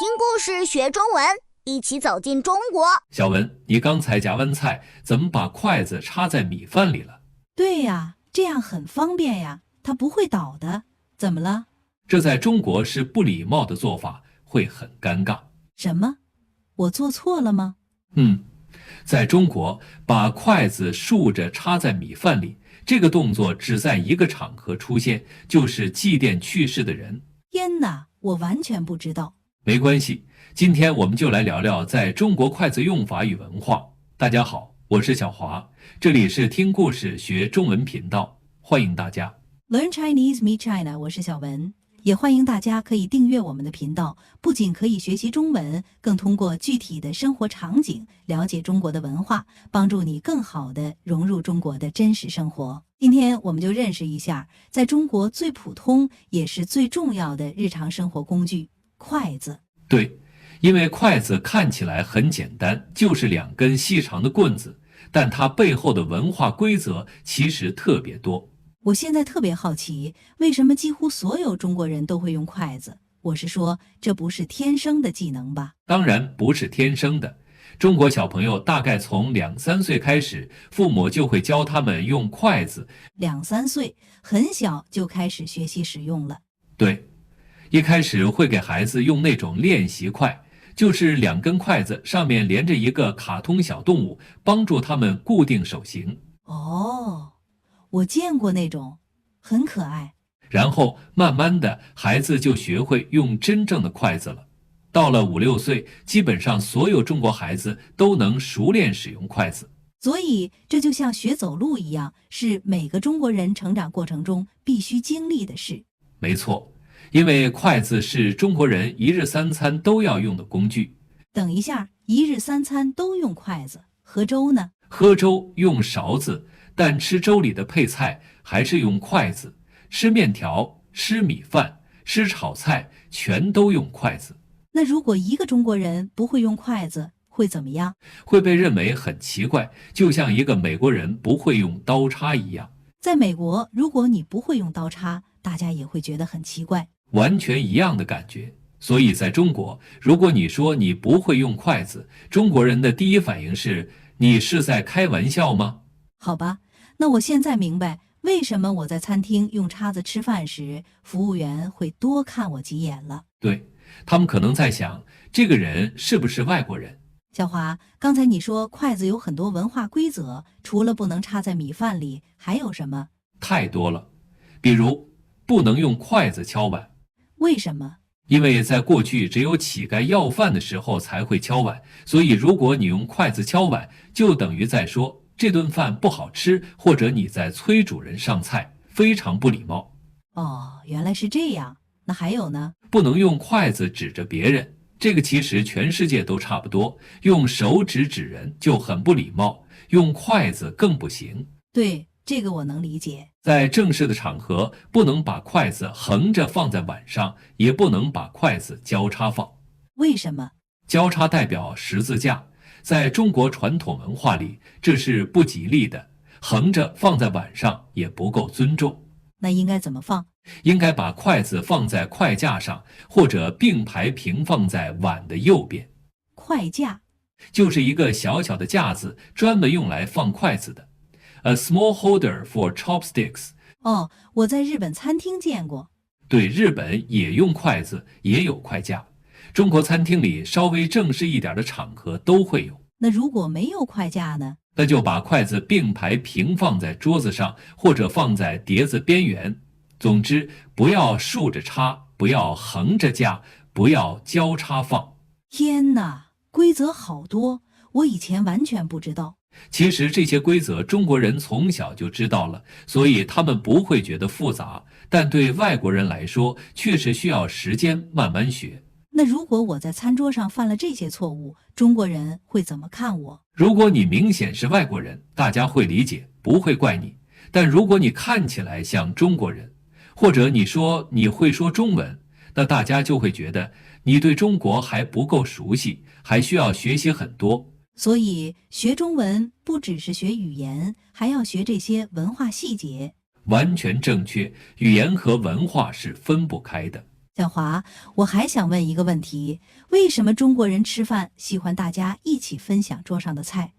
听故事学中文，一起走进中国。小文，你刚才夹完菜，怎么把筷子插在米饭里了？对呀，这样很方便呀，它不会倒的。怎么了？这在中国是不礼貌的做法，会很尴尬。什么？我做错了吗？在中国，把筷子竖着插在米饭里，这个动作只在一个场合出现，就是祭奠去世的人。天哪，我完全不知道。没关系，今天我们就来聊聊在中国筷子用法与文化。大家好，我是小华，这里是听故事学中文频道，欢迎大家。Learn Chinese, Meet China， 我是小文，也欢迎大家可以订阅我们的频道，不仅可以学习中文，更通过具体的生活场景了解中国的文化，帮助你更好地融入中国的真实生活。今天我们就认识一下，在中国最普通也是最重要的日常生活工具——筷子。对，因为筷子看起来很简单，就是2根细长的棍子，但它背后的文化规则其实特别多。我现在特别好奇，为什么几乎所有中国人都会用筷子？我是说，这不是天生的技能吧？当然不是天生的，中国小朋友大概从2、3岁开始，父母就会教他们用筷子。2、3岁，很小就开始学习使用了。对，一开始会给孩子用那种练习筷，就是2根筷子上面连着一个卡通小动物，帮助他们固定手型。哦，我见过那种，很可爱。然后慢慢的，孩子就学会用真正的筷子了。到了5、6岁，基本上所有中国孩子都能熟练使用筷子。所以这就像学走路一样，是每个中国人成长过程中必须经历的事。没错，因为筷子是中国人1日3餐都要用的工具。等一下，1日3餐都用筷子，喝粥呢？喝粥用勺子，但吃粥里的配菜还是用筷子。吃面条、吃米饭、吃炒菜，全都用筷子。那如果一个中国人不会用筷子，会怎么样？会被认为很奇怪，就像一个美国人不会用刀叉一样。在美国，如果你不会用刀叉，大家也会觉得很奇怪。完全一样的感觉。所以在中国，如果你说你不会用筷子，中国人的第一反应是：你是在开玩笑吗？好吧，那我现在明白为什么我在餐厅用叉子吃饭时，服务员会多看我几眼了。对，他们可能在想，这个人是不是外国人？小华，刚才你说筷子有很多文化规则，除了不能插在米饭里，还有什么？太多了，比如不能用筷子敲碗。为什么？因为在过去只有乞丐要饭的时候才会敲碗，所以如果你用筷子敲碗，就等于在说这顿饭不好吃，或者你在催主人上菜，非常不礼貌。哦，原来是这样。那还有呢？不能用筷子指着别人，这个其实全世界都差不多，用手指指人就很不礼貌，用筷子更不行。对，这个我能理解。在正式的场合，不能把筷子横着放在碗上，也不能把筷子交叉放。为什么？交叉代表十字架，在中国传统文化里，这是不吉利的，横着放在碗上也不够尊重。那应该怎么放？应该把筷子放在筷架上，或者并排平放在碗的右边。筷架就是一个小小的架子，专门用来放筷子的。A small holder for chopsticks。哦，我在日本餐厅见过。对，日本也用筷子，也有筷架。中国餐厅里稍微正式一点的场合都会有。那如果没有筷架呢？那就把筷子并排平放在桌子上，或者放在碟子边缘。总之，不要竖着插，不要横着架，不要交叉放。天哪，规则好多，我以前完全不知道。其实这些规则中国人从小就知道了，所以他们不会觉得复杂，但对外国人来说，确实需要时间慢慢学。那如果我在餐桌上犯了这些错误，中国人会怎么看我？如果你明显是外国人，大家会理解，不会怪你。但如果你看起来像中国人，或者你说你会说中文，那大家就会觉得你对中国还不够熟悉，还需要学习很多。所以学中文不只是学语言，还要学这些文化细节。完全正确，语言和文化是分不开的。小华，我还想问一个问题，为什么中国人吃饭喜欢大家一起分享桌上的菜？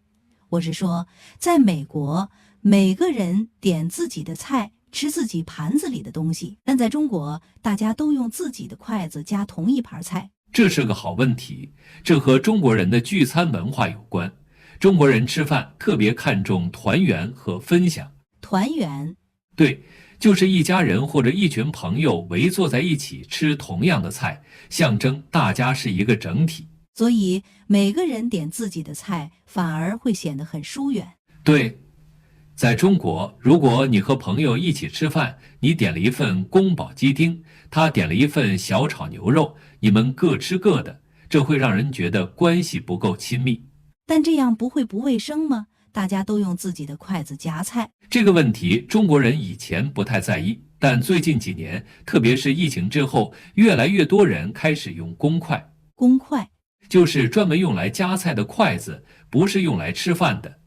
我是说，在美国，每个人点自己的菜，吃自己盘子里的东西，但在中国，大家都用自己的筷子夹同一盘菜。这是个好问题，这和中国人的聚餐文化有关。中国人吃饭特别看重团圆和分享。团圆？对，就是一家人或者一群朋友围坐在一起吃同样的菜，象征大家是一个整体。所以每个人点自己的菜，反而会显得很疏远。对，在中国，如果你和朋友一起吃饭，你点了一份宫保鸡丁，他点了一份小炒牛肉，你们各吃各的，这会让人觉得关系不够亲密。但这样不会不卫生吗？大家都用自己的筷子夹菜。这个问题中国人以前不太在意，但最近几年，特别是疫情之后，越来越多人开始用公筷。公筷就是专门用来夹菜的筷子，不是用来吃饭的。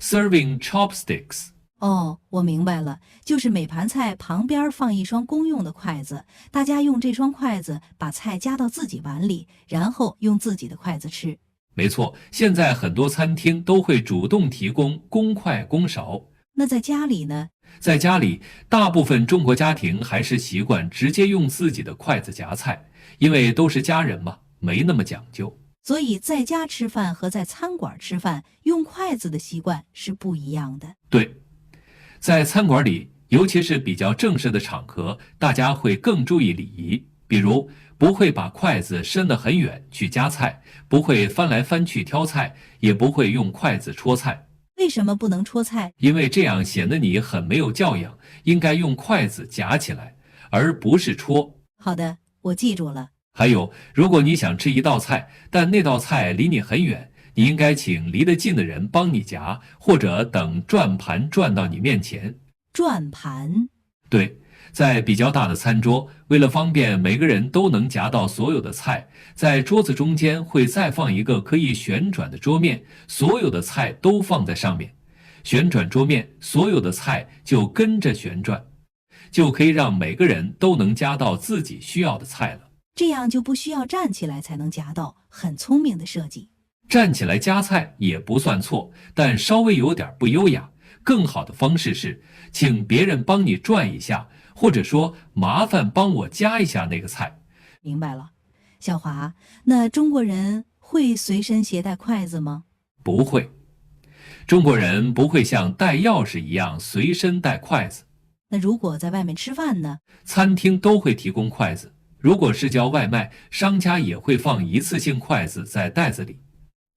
Serving chopsticks。哦，我明白了，就是每盘菜旁边放一双公用的筷子，大家用这双筷子把菜夹到自己碗里，然后用自己的筷子吃。没错，现在很多餐厅都会主动提供公筷公勺。那在家里呢？在家里，大部分中国家庭还是习惯直接用自己的筷子夹菜，因为都是家人嘛，没那么讲究。所以在家吃饭和在餐馆吃饭用筷子的习惯是不一样的。对，在餐馆里，尤其是比较正式的场合，大家会更注意礼仪，比如不会把筷子伸得很远去夹菜，不会翻来翻去挑菜，也不会用筷子戳菜。为什么不能戳菜？因为这样显得你很没有教养，应该用筷子夹起来，而不是戳。好的，我记住了。还有，如果你想吃一道菜，但那道菜离你很远，你应该请离得近的人帮你夹，或者等转盘转到你面前。转盘？对，在比较大的餐桌，为了方便每个人都能夹到所有的菜，在桌子中间会再放一个可以旋转的桌面，所有的菜都放在上面。旋转桌面，所有的菜就跟着旋转，就可以让每个人都能夹到自己需要的菜了。这样就不需要站起来才能夹到，很聪明的设计。站起来夹菜也不算错，但稍微有点不优雅。更好的方式是，请别人帮你转一下，或者说麻烦帮我夹一下那个菜。明白了。小华，那中国人会随身携带筷子吗？不会，中国人不会像带钥匙一样随身带筷子。那如果在外面吃饭呢？餐厅都会提供筷子，如果是叫外卖，商家也会放一次性筷子在袋子里。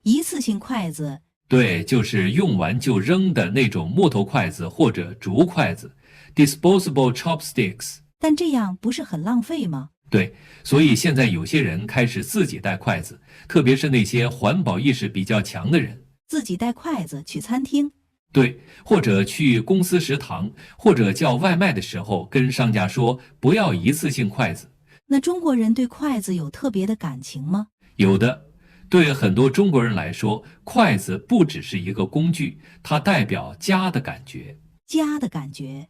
一次性筷子？对，就是用完就扔的那种木头筷子或者竹筷子 ，disposable chopsticks。但这样不是很浪费吗？对，所以现在有些人开始自己带筷子，特别是那些环保意识比较强的人。自己带筷子去餐厅？对，或者去公司食堂，或者叫外卖的时候跟商家说不要一次性筷子。那中国人对筷子有特别的感情吗？有的，对很多中国人来说，筷子不只是一个工具，它代表家的感觉。家的感觉。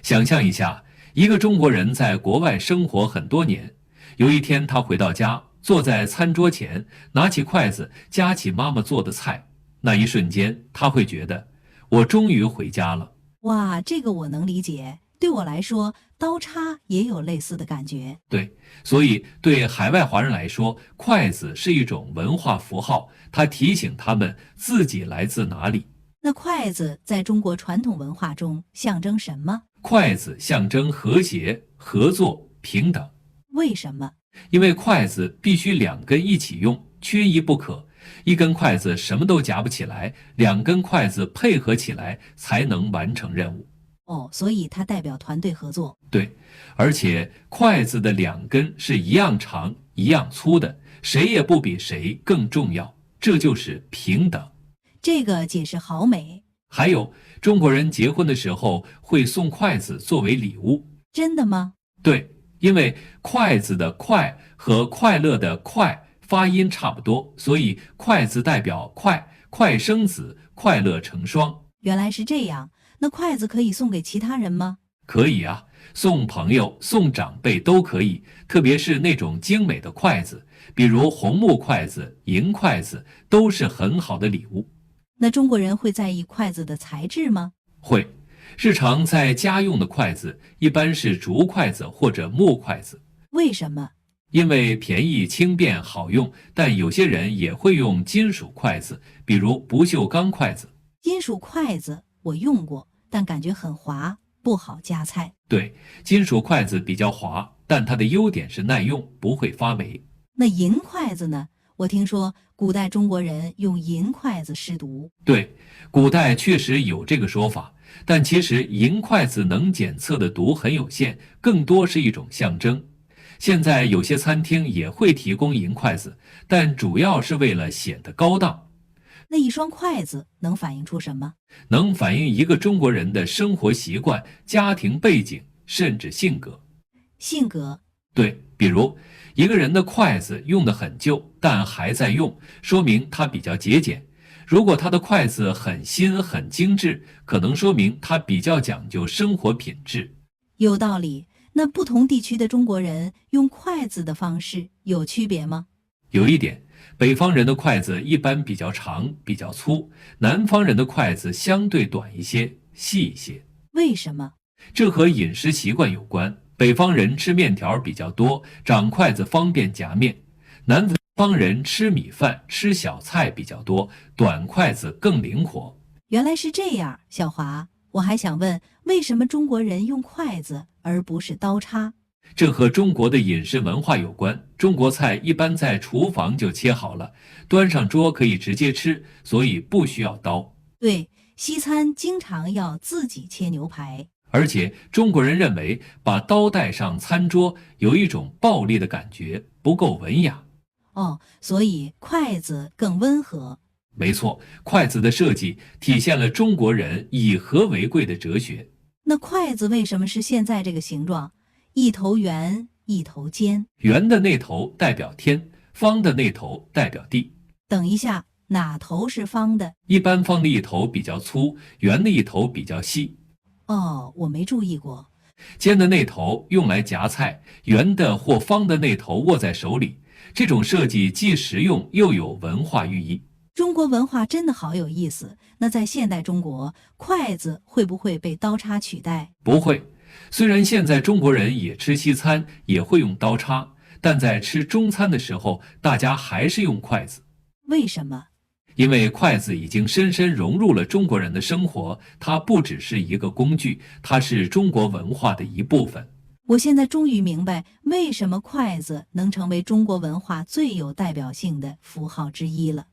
想象一下，一个中国人在国外生活很多年，有一天他回到家，坐在餐桌前，拿起筷子夹起妈妈做的菜，那一瞬间他会觉得我终于回家了。哇，这个我能理解。对我来说，刀叉也有类似的感觉。对，所以对海外华人来说，筷子是一种文化符号，它提醒他们自己来自哪里。那筷子在中国传统文化中象征什么？筷子象征和谐、合作、平等。为什么？因为筷子必须两根一起用，缺一不可。一根筷子什么都夹不起来，两根筷子配合起来才能完成任务。哦，所以它代表团队合作。对，而且筷子的两根是一样长、一样粗的，谁也不比谁更重要，这就是平等。这个解释好美。还有，中国人结婚的时候会送筷子作为礼物。真的吗？对，因为筷子的筷和快乐的快发音差不多，所以筷子代表快，快生子，快乐成双。原来是这样。那筷子可以送给其他人吗？可以啊，送朋友、送长辈都可以，特别是那种精美的筷子，比如红木筷子、银筷子，都是很好的礼物。那中国人会在意筷子的材质吗？会，日常在家用的筷子一般是竹筷子或者木筷子。为什么？因为便宜、轻便、好用，但有些人也会用金属筷子，比如不锈钢筷子。金属筷子我用过，但感觉很滑，不好夹菜。对，金属筷子比较滑，但它的优点是耐用，不会发霉。那银筷子呢？我听说古代中国人用银筷子试毒。对，古代确实有这个说法，但其实银筷子能检测的毒很有限，更多是一种象征。现在有些餐厅也会提供银筷子，但主要是为了显得高档。那一双筷子能反映出什么？能反映一个中国人的生活习惯、家庭背景，甚至性格。性格？对，比如一个人的筷子用得很旧，但还在用，说明他比较节俭。如果他的筷子很新、很精致，可能说明他比较讲究生活品质。有道理。那不同地区的中国人用筷子的方式有区别吗？有一点，北方人的筷子一般比较长、比较粗，南方人的筷子相对短一些、细一些。为什么？这和饮食习惯有关。北方人吃面条比较多，长筷子方便夹面；南方人吃米饭、吃小菜比较多，短筷子更灵活。原来是这样，小华。我还想问，为什么中国人用筷子而不是刀叉？这和中国的饮食文化有关。中国菜一般在厨房就切好了，端上桌可以直接吃，所以不需要刀。对，西餐经常要自己切牛排。而且中国人认为把刀带上餐桌有一种暴力的感觉，不够文雅。哦，所以筷子更温和。没错，筷子的设计体现了中国人以和为贵的哲学。那筷子为什么是现在这个形状？一头圆，一头尖。圆的那头代表天，方的那头代表地。等一下，哪头是方的？一般方的一头比较粗，圆的一头比较细。哦，我没注意过。尖的那头用来夹菜，圆的或方的那头握在手里。这种设计既实用又有文化寓意。中国文化真的好有意思。那在现代中国，筷子会不会被刀叉取代？不会。虽然现在中国人也吃西餐，也会用刀叉，但在吃中餐的时候，大家还是用筷子。为什么？因为筷子已经深深融入了中国人的生活，它不只是一个工具，它是中国文化的一部分。我现在终于明白，为什么筷子能成为中国文化最有代表性的符号之一了。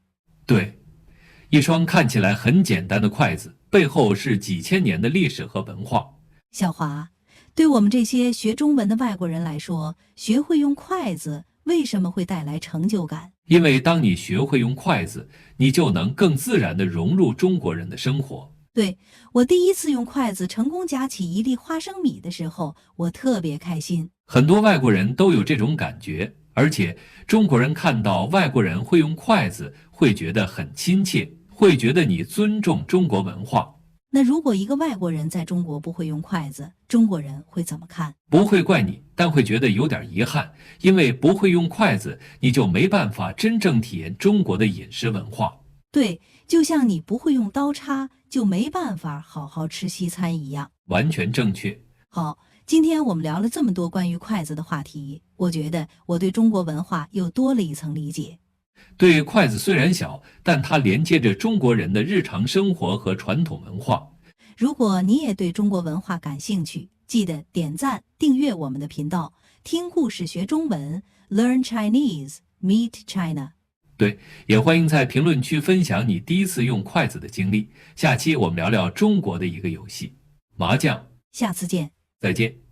对，一双看起来很简单的筷子，背后是几千年的历史和文化。小华，对我们这些学中文的外国人来说，学会用筷子为什么会带来成就感？因为当你学会用筷子，你就能更自然地融入中国人的生活。对，我第一次用筷子成功夹起一粒花生米的时候，我特别开心。很多外国人都有这种感觉，而且中国人看到外国人会用筷子，会觉得很亲切，会觉得你尊重中国文化。那如果一个外国人在中国不会用筷子，中国人会怎么看？不会怪你，但会觉得有点遗憾，因为不会用筷子，你就没办法真正体验中国的饮食文化。对，就像你不会用刀叉，就没办法好好吃西餐一样。完全正确。好，今天我们聊了这么多关于筷子的话题，我觉得我对中国文化又多了一层理解。对，筷子虽然小，但它连接着中国人的日常生活和传统文化。如果你也对中国文化感兴趣，记得点赞、订阅我们的频道，听故事学中文 ，Learn Chinese, Meet China。对，也欢迎在评论区分享你第一次用筷子的经历。下期我们聊聊中国的一个游戏——麻将。下次见。再见。